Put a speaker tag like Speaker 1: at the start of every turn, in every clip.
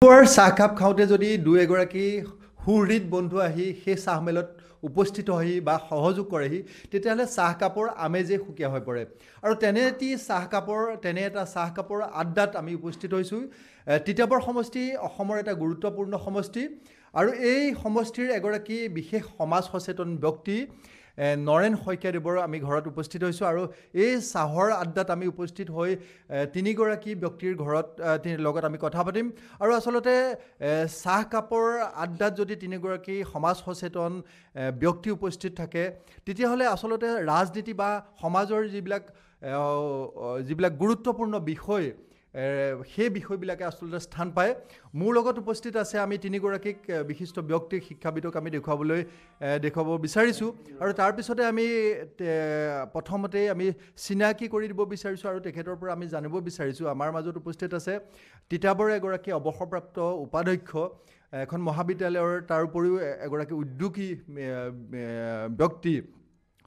Speaker 1: চাহকাপ খাওঁতে যদি দুই এগৰাকী সুহৃদ বন্ধু আহি সেই চাহমেলত উপস্থিত হৈ বা সহযোগ কৰেহি তেতিয়াহ'লে চাহকাপৰ আমেজেই সুকীয়া হৈ পৰে আৰু তেনে এটা চাহকাপৰ আড্ডাত আমি উপস্থিত হৈছোঁ। তিতাবৰ সমষ্টি অসমৰ এটা গুৰুত্বপূৰ্ণ সমষ্টি আৰু এই সমষ্টিৰ এগৰাকী বিশেষ সমাজ সচেতন ব্যক্তি নৰেন শইকীয়াদেৱৰ আমি ঘৰত উপস্থিত হৈছোঁ আৰু এই চাহৰ আড্ডাত আমি উপস্থিত হৈ তিনিগৰাকী ব্যক্তিৰ ঘৰত লগত আমি কথা পাতিম আৰু আচলতে চাহকাপৰ আড্ডাত যদি তিনিগৰাকী সমাজ সচেতন ব্যক্তি উপস্থিত থাকে তেতিয়াহ'লে আচলতে ৰাজনীতি বা সমাজৰ যিবিলাক গুৰুত্বপূৰ্ণ বিষয় সেই বিষয়বিলাকে আচলতে স্থান পায়। মোৰ লগত উপস্থিত আছে আমি তিনিগৰাকীক বিশিষ্ট ব্যক্তিক শিক্ষাবিদক আমি দেখুৱাব বিচাৰিছোঁ আৰু তাৰপিছতে আমি প্ৰথমতেই আমি চিনাকি কৰি দিব বিচাৰিছোঁ আৰু তেখেতৰ পৰা আমি জানিব বিচাৰিছোঁ। আমাৰ মাজত উপস্থিত আছে তিতাবৰ এগৰাকী অৱসৰপ্ৰাপ্ত উপাধ্যক্ষ এখন মহাবিদ্যালয়ৰ, তাৰ উপৰিও এগৰাকী উদ্যোগী ব্যক্তি,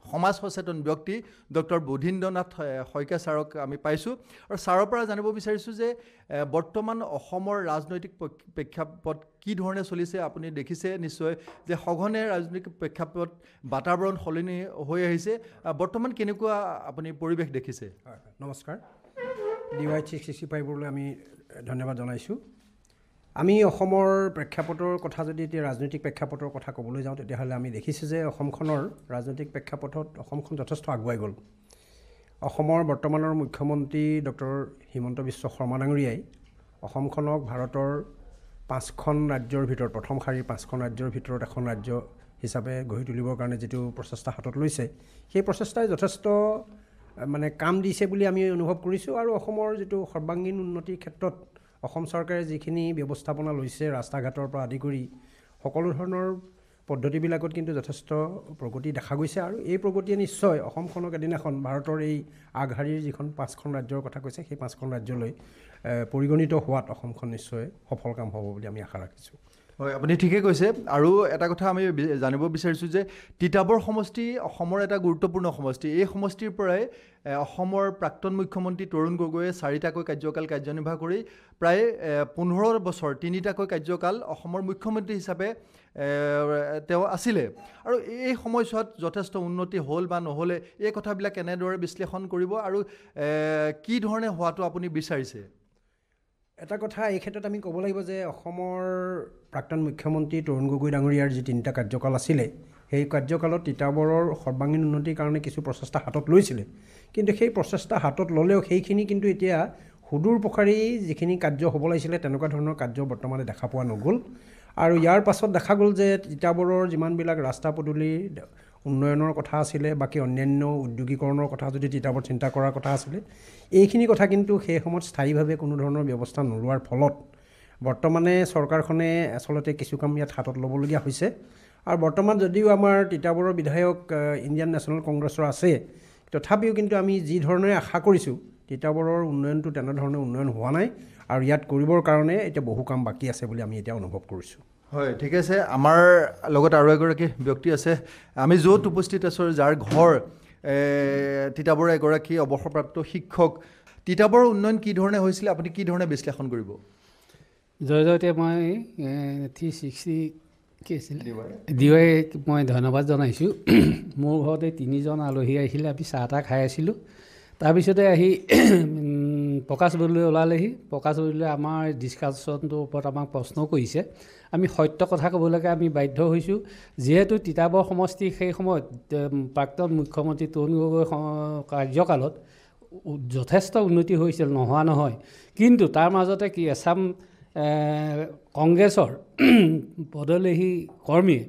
Speaker 1: সমাজ সচেতন ব্যক্তি ডক্টৰ বোধীন্দ্ৰনাথ শইকীয়া ছাৰক আমি পাইছোঁ আৰু ছাৰৰ পৰা জানিব বিচাৰিছোঁ যে বৰ্তমান অসমৰ ৰাজনৈতিক প্ৰেক্ষাপট কি ধৰণে চলিছে। আপুনি দেখিছে নিশ্চয় যে সঘনে ৰাজনৈতিক প্ৰেক্ষাপট বাতাবৰণ সলনি হৈ আহিছে। বৰ্তমান কেনেকুৱা আপুনি পৰিৱেশ দেখিছে?
Speaker 2: নমস্কাৰ, DY 665লৈ আমি ধন্যবাদ জনাইছোঁ। আমি অসমৰ প্ৰেক্ষাপটৰ কথা যদি এতিয়া ৰাজনৈতিক প্ৰেক্ষাপটৰ কথা ক'বলৈ যাওঁ তেতিয়াহ'লে আমি দেখিছোঁ যে অসমখনৰ ৰাজনৈতিক প্ৰেক্ষাপটত অসমখন যথেষ্ট আগুৱাই গ'ল। অসমৰ বৰ্তমানৰ মুখ্যমন্ত্ৰী ডক্টৰ হিমন্ত বিশ্ব শৰ্মা ডাঙৰীয়াই অসমখনক ভাৰতৰ 5খন ৰাজ্যৰ ভিতৰত প্ৰথম শাৰীৰ 5খন ৰাজ্যৰ ভিতৰত এখন ৰাজ্য হিচাপে গঢ়ি তুলিবৰ কাৰণে যিটো প্ৰচেষ্টা হাতত লৈছে সেই প্ৰচেষ্টাই যথেষ্ট কাম দিছে বুলি আমি অনুভৱ কৰিছোঁ আৰু অসমৰ যিটো সৰ্বাংগীন উন্নতিৰ ক্ষেত্ৰত অসম চৰকাৰে যিখিনি ব্যৱস্থাপনা লৈছে ৰাস্তা ঘাটৰ পৰা আদি কৰি সকলো ধৰণৰ পদ্ধতিবিলাকত কিন্তু যথেষ্ট প্ৰগতি দেখা গৈছে আৰু এই প্ৰগতিয়ে নিশ্চয় অসমখনক এদিনাখন ভাৰতৰ এই আগশাৰীৰ যিখন 5খন ৰাজ্যৰ কথা কৈছে সেই 5খন ৰাজ্যলৈ পৰিগণিত হোৱাত অসমখন নিশ্চয় সফল কাম হ'ব বুলি আমি আশা ৰাখিছোঁ।
Speaker 1: হয়, আপুনি ঠিকেই কৈছে আৰু এটা কথা আমি জানিব বিচাৰিছোঁ যে তিতাবৰ সমষ্টি অসমৰ এটা গুৰুত্বপূৰ্ণ সমষ্টি। এই সমষ্টিৰ পৰাই অসমৰ প্ৰাক্তন মুখ্যমন্ত্ৰী তৰুণ গগৈয়ে 4টাকৈ কাৰ্যকাল কাৰ্যনিৰ্বাহ কৰি প্ৰায় 15 বছৰ 3টাকৈ কাৰ্যকাল অসমৰ মুখ্যমন্ত্ৰী হিচাপে তেওঁ আছিলে আৰু এই সময়ছোৱাত যথেষ্ট উন্নতি হ'ল বা নহ'লে এই কথাবিলাক কেনেদৰে বিশ্লেষণ কৰিব আৰু কি ধৰণে হোৱাটো আপুনি বিচাৰিছে?
Speaker 2: এটা কথা এই ক্ষেত্ৰত আমি ক'ব লাগিব যে অসমৰ প্ৰাক্তন মুখ্যমন্ত্ৰী তৰুণ গগৈ ডাঙৰীয়াৰ যি 3টা কাৰ্যকাল আছিলে সেই কাৰ্যকালত তিতাবৰৰ সৰ্বাংগীন উন্নতিৰ কাৰণে কিছু প্ৰচেষ্টা হাতত লৈছিলে, কিন্তু সেই প্ৰচেষ্টা হাতত ল'লেও সেইখিনি কিন্তু এতিয়া সুদূৰ প্ৰসাৰী যিখিনি কাৰ্য হ'ব লাগিছিলে তেনেকুৱা ধৰণৰ কাৰ্য বৰ্তমানে দেখা পোৱা নগ'ল আৰু ইয়াৰ পাছত দেখা গ'ল যে তিতাবৰৰ যিমানবিলাক ৰাস্তা পদূলিৰ উন্নয়নৰ কথা আছিলে, বাকী অন্যান্য উদ্যোগীকৰণৰ কথা যদি তিতাবৰ চিন্তা কৰাৰ কথা আছিলে, এইখিনি কথা কিন্তু সেই সময়ত স্থায়ীভাৱে কোনো ধৰণৰ ব্যৱস্থা নোলোৱাৰ ফলত বৰ্তমানে চৰকাৰখনে আচলতে কিছু কাম ইয়াত হাতত ল'বলগীয়া হৈছে আৰু বৰ্তমান যদিও আমাৰ তিতাবৰৰ বিধায়ক ইণ্ডিয়ান নেশ্যনেল কংগ্ৰেছৰ আছে, তথাপিও কিন্তু আমি যি ধৰণে আশা কৰিছোঁ তিতাবৰৰ উন্নয়নটো তেনেধৰণে উন্নয়ন হোৱা নাই আৰু ইয়াত কৰিবৰ কাৰণে এতিয়া বহু কাম বাকী আছে বুলি আমি এতিয়া অনুভৱ কৰিছোঁ।
Speaker 1: হয়, ঠিক আছে। আমাৰ লগত আৰু এগৰাকী ব্যক্তি আছে, আমি য'ত উপস্থিত আছোঁ যাৰ ঘৰ তিতাবৰৰ এগৰাকী অৱসৰপ্ৰাপ্ত শিক্ষক। তিতাবৰৰ উন্নয়ন কি ধৰণে হৈছিলে, আপুনি কি ধৰণে বিশ্লেষণ কৰিব?
Speaker 3: জয়তে মই 360 কি আছিলে DY মই ধন্যবাদ জনাইছোঁ। মোৰ ঘৰতে 3জন আলহী আহিছিলে, আমি চাহ তাহ খাই আছিলোঁ। তাৰপিছতে আহি প্ৰকাশ বৰদলৈ ওলালেহি। প্ৰকাশ বৰদলৈ আমাৰ ডিছকাশ্যনটোৰ ওপৰত আমাক প্ৰশ্ন কৰিছে। আমি সত্য কথা ক'বলৈকে আমি বাধ্য হৈছোঁ, যিহেতু তিতাবৰ সমষ্টি সেই সময়ত প্ৰাক্তন মুখ্যমন্ত্ৰী তৰুণ গগৈ কাৰ্যকালত যথেষ্ট উন্নতি হৈছিল, নোহোৱা নহয়, কিন্তু তাৰ মাজতে কি এছাম কংগ্ৰেছৰ পদলেহী কৰ্মীয়ে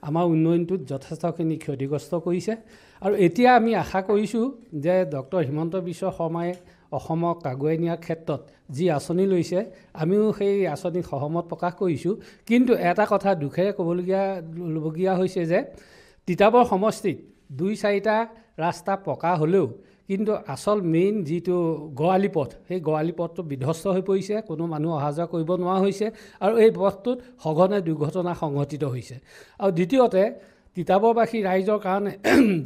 Speaker 3: আমাৰ উন্নয়নটোত যথেষ্টখিনি ক্ষতিগ্ৰস্ত কৰিছে আৰু এতিয়া আমি আশা কৰিছোঁ যে ডক্টৰ হিমন্ত বিশ্ব শৰ্মাই অসমক আগুৱাই নিয়াৰ ক্ষেত্ৰত যি আঁচনি লৈছে আমিও সেই আঁচনিত সহমত প্ৰকাশ কৰিছোঁ, কিন্তু এটা কথা দুখেৰে ক'বলগীয়া হৈছে যে তিতাবৰ সমষ্টিত 2-4টা ৰাস্তা পকা হ'লেও কিন্তু আচল মেইন যিটো গোৱালি পথ সেই গোৱালি পথটো বিধ্বস্ত হৈ পৰিছে, কোনো মানুহ অহা যোৱা কৰিব নোৱাৰা হৈছে আৰু এই পথটোত সঘনে দুৰ্ঘটনা সংঘটিত হৈছে। আৰু দ্বিতীয়তে তিতাবৰবাসী ৰাইজৰ কাৰণে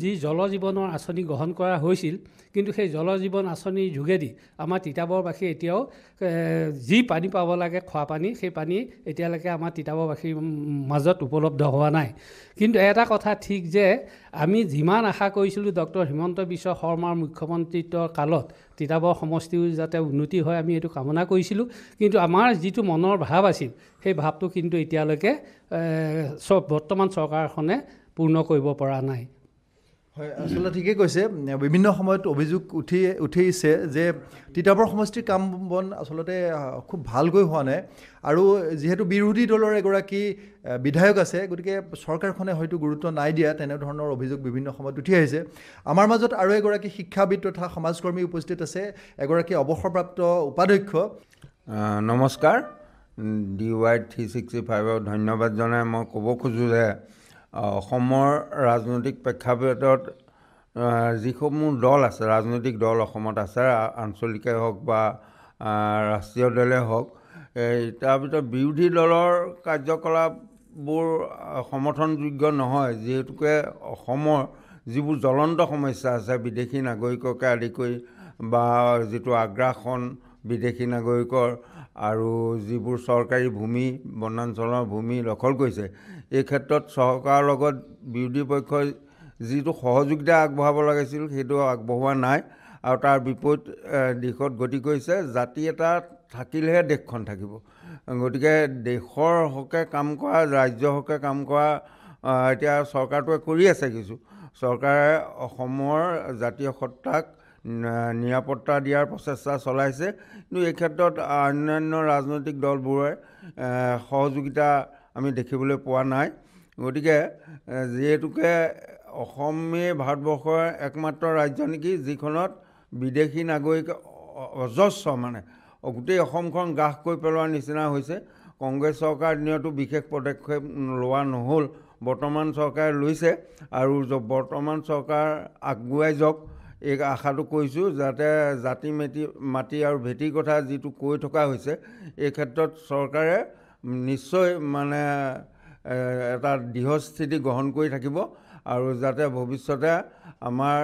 Speaker 3: যি জল জীৱনৰ আঁচনি গ্ৰহণ কৰা হৈছিল, কিন্তু সেই জল জীৱন আঁচনিৰ যোগেদি আমাৰ তিতাবৰবাসী এতিয়াও যি পানী পাব লাগে খোৱা পানী, সেই পানী এতিয়ালৈকে আমাৰ তিতাবৰবাসীৰ মাজত উপলব্ধ হোৱা নাই। কিন্তু এটা কথা ঠিক যে আমি যিমান আশা কৰিছিলোঁ ডক্টৰ হিমন্ত বিশ্ব শৰ্মাৰ মুখ্যমন্ত্ৰীত্বৰ কালত তিতাবৰ সমষ্টিও যাতে উন্নতি হয়, আমি এইটো কামনা কৰিছিলোঁ। কিন্তু আমাৰ যিটো মনৰ ভাৱ আছিল, সেই ভাৱটো কিন্তু এতিয়ালৈকে বৰ্তমান চৰকাৰখনে পূৰ্ণ কৰিব পৰা নাই।
Speaker 1: হয়, আচলতে ঠিকেই কৈছে। বিভিন্ন সময়ত অভিযোগ উঠিছে যে তিতাবৰ সমষ্টিৰ কাম বন আচলতে খুব ভালকৈ হোৱা নাই, আৰু যিহেতু বিৰোধী দলৰ এগৰাকী বিধায়ক আছে, গতিকে চৰকাৰখনে হয়তো গুৰুত্ব নাই দিয়া, তেনেধৰণৰ অভিযোগ বিভিন্ন সময়ত উঠি আহিছে। আমাৰ মাজত আৰু এগৰাকী শিক্ষাবিদ তথা সমাজকৰ্মী উপস্থিত আছে, এগৰাকী অৱসৰপ্ৰাপ্ত উপাধ্যক্ষ।
Speaker 4: নমস্কাৰ। DY 365ক ধন্যবাদ জনাই মই ক'ব খোজোঁ যে অসমৰ ৰাজনৈতিক প্ৰেক্ষাপটত যিসমূহ দল আছে, ৰাজনৈতিক দল অসমত আছে, আঞ্চলিকেই হওক বা ৰাষ্ট্ৰীয় দলেই হওক, তাৰ ভিতৰত বিৰোধী দলৰ কাৰ্যকলাপবোৰ সমৰ্থনযোগ্য নহয়, যিহেতুকে অসমৰ যিবোৰ জ্বলন্ত সমস্যা আছে, বিদেশী নাগৰিককে আদি কৰি বা যিটো আগ্ৰাসন বিদেশী নাগৰিকৰ আৰু যিবোৰ চৰকাৰী ভূমি, বনাঞ্চলৰ ভূমি দখল কৰিছে, এই ক্ষেত্ৰত চৰকাৰৰ লগত বিৰোধী পক্ষই যিটো সহযোগিতা আগবঢ়াব লাগিছিল সেইটো আগবঢ়োৱা নাই, আৰু তাৰ বিপৰীত দিশত গতি কৰিছে। জাতি এটা থাকিলেহে দেশখন থাকিব, গতিকে দেশৰ হকে কাম কৰা, ৰাজ্যৰ হকে কাম কৰা এতিয়া চৰকাৰটোৱে কৰি আছে। কিছু চৰকাৰে অসমৰ জাতীয় সত্তাক নিৰাপত্তা দিয়াৰ প্ৰচেষ্টা চলাইছে, কিন্তু এই ক্ষেত্ৰত অন্যান্য ৰাজনৈতিক দলবোৰে সহযোগিতা আমি দেখিবলৈ পোৱা নাই। গতিকে যিহেতুকে অসমেই ভাৰতবৰ্ষৰ একমাত্ৰ ৰাজ্য নেকি যিখনত বিদেশী নাগৰিক অজস্ৰ, মানে গোটেই অসমখন গ্ৰাস কৰি পেলোৱাৰ নিচিনা হৈছে। কংগ্ৰেছ চৰকাৰ দিনতো বিশেষ পদক্ষেপ লোৱা নহ'ল, বৰ্তমান চৰকাৰে লৈছে, আৰু বৰ্তমান চৰকাৰ আগুৱাই যাওক এই আশাটো কৰিছোঁ, যাতে জাতি মাটি আৰু ভেটিৰ কথা যিটো কৈ থকা হৈছে, এই ক্ষেত্ৰত চৰকাৰে নিশ্চয় মানে এটা দৃঢ়স্থিতি গ্ৰহণ কৰি থাকিব, আৰু যাতে ভৱিষ্যতে আমাৰ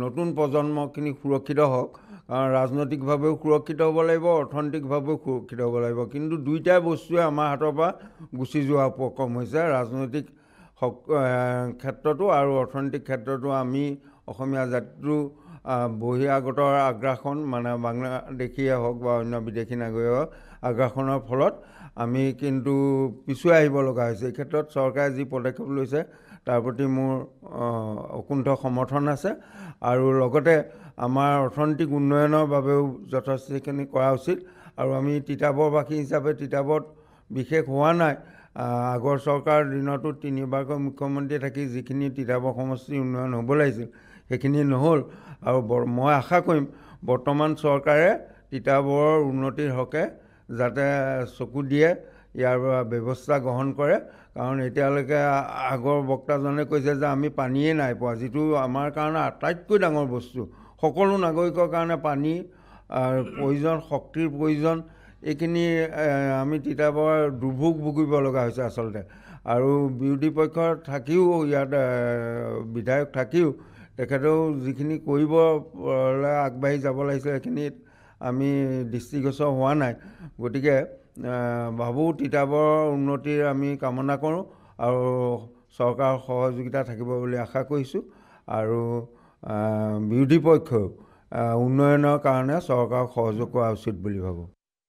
Speaker 4: নতুন প্ৰজন্মখিনি সুৰক্ষিত হওক। কাৰণ ৰাজনৈতিকভাৱেও সুৰক্ষিত হ'ব লাগিব, অৰ্থনৈতিকভাৱেও সুৰক্ষিত হ'ব লাগিব, কিন্তু দুইটা বস্তুৱে আমাৰ হাতৰ পৰা গুচি যোৱা উপক্ৰম হৈছে। ৰাজনৈতিক ক্ষেত্ৰতো আৰু অৰ্থনৈতিক ক্ষেত্ৰতো আমি অসমীয়া জাতিটো বহিৰাগতৰ আগ্ৰাসন, মানে বাংলাদেশীয়ে হওক বা অন্য বিদেশী নাগৰিকৰ আগ্ৰাসনৰ ফলত আমি কিন্তু পিছুৱাই আহিব লগা হৈছে। এই ক্ষেত্ৰত চৰকাৰে যি পদক্ষেপ লৈছে তাৰ প্ৰতি মোৰ অকুণ্ঠ সমৰ্থন আছে, আৰু লগতে আমাৰ অৰ্থনৈতিক উন্নয়নৰ বাবেও যথেষ্টখিনি কৰা উচিত। আৰু আমি তিতাবৰবাসী হিচাপে তিতাবৰত বিশেষ হোৱা নাই, আগৰ চৰকাৰৰ দিনতো 3বাৰকৈ মুখ্যমন্ত্ৰী থাকি যিখিনি তিতাবৰ সমষ্টিৰ উন্নয়ন হ'ব লাগিছিল সেইখিনি নহ'ল, আৰু মই আশা কৰিম বৰ্তমান চৰকাৰে তিতাবৰৰ উন্নতিৰ হকে যাতে চকু দিয়ে, ইয়াৰ ব্যৱস্থা গ্ৰহণ কৰে। কাৰণ এতিয়ালৈকে আগৰ বক্তাজনে কৈছে যে আমি পানীয়ে নাই পোৱা, যিটো আমাৰ কাৰণে আটাইতকৈ ডাঙৰ বস্তু। সকলো নাগৰিকৰ কাৰণে পানী প্ৰয়োজন, শক্তিৰ প্ৰয়োজন, এইখিনি আমি তিতাবৰ দুৰ্ভোগ ভুগিব লগা হৈছে আচলতে। আৰু বিৰোধী পক্ষ থাকিও, ইয়াত বিধায়ক থাকিও তেখেতেও যিখিনি কৰিবলৈ আগবাঢ়ি যাব লাগিছিল সেইখিনিত আমি দৃষ্টিগোচৰ হোৱা নাই। গতিকে ভাবোঁ তিতাবৰৰ উন্নতিৰ আমি কামনা কৰোঁ, আৰু চৰকাৰৰ সহযোগিতা থাকিব বুলি আশা কৰিছোঁ, আৰু বিৰোধী পক্ষও উন্নয়নৰ কাৰণে চৰকাৰক সহযোগ কৰা উচিত বুলি ভাবোঁ।